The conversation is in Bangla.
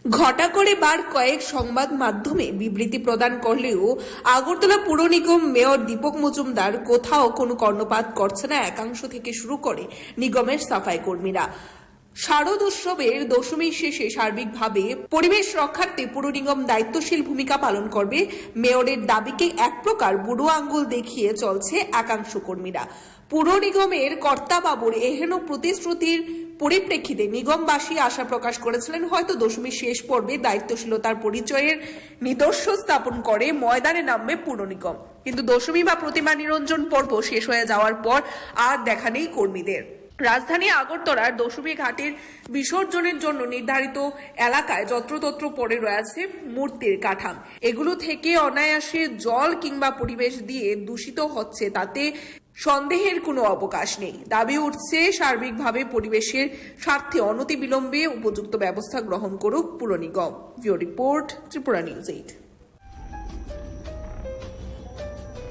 ঘটা করে বার কয়েক সংবাদ মাধ্যমে বিবৃতি প্রদান করলেও আগরতলা পুর নিগম মেয়র দীপক মজুমদার কোথাও কোনো কর্ণপাত করছে না একাংশ থেকে শুরু করে নিগমের সাফাই কর্মীরা। শারদ উৎসবের দশমী শেষে সার্বিকভাবে পরিবেশ রক্ষার্থে পুর নিগম দায়িত্বশীল ভূমিকা পালন করবে মেয়রের দাবিকে এক প্রকার বুড়ো আঙ্গুল দেখিয়ে চলছে একাংশ কর্মীরা। পুর নিগমের কর্তাবাবুর এহেন প্রতিশ্রুতির পরিপ্রেক্ষিতে নিগমবাসী আশা প্রকাশ করেছিলেন হয়তো দশমীর শেষ পর্বে দায়িত্বশীলতার পরিচয়ের নিদর্শন স্থাপন করে ময়দানে নামবে পুর নিগম, কিন্তু দশমী বা প্রতিমা নিরঞ্জন পর্ব শেষ হয়ে যাওয়ার পর আর দেখা নেই কর্মীদের। রাজধানী আগরতলার দশমী ঘাটের বিসর্জনের জন্য নির্ধারিত এলাকায় যত্রতত্র পড়ে রয়েছে মূর্তির কাঠাম। এগুলো থেকে অনায়াসে জল কিংবা পরিবেশ দিয়ে দূষিত হচ্ছে, তাতে সন্দেহের কোনো অবকাশ নেই। দাবি উঠছে সার্বিকভাবে পরিবেশের স্বার্থে অনতিবিলম্বে উপযুক্ত ব্যবস্থা গ্রহণ করুক পুর নিগম। Video report, Tripura news 8।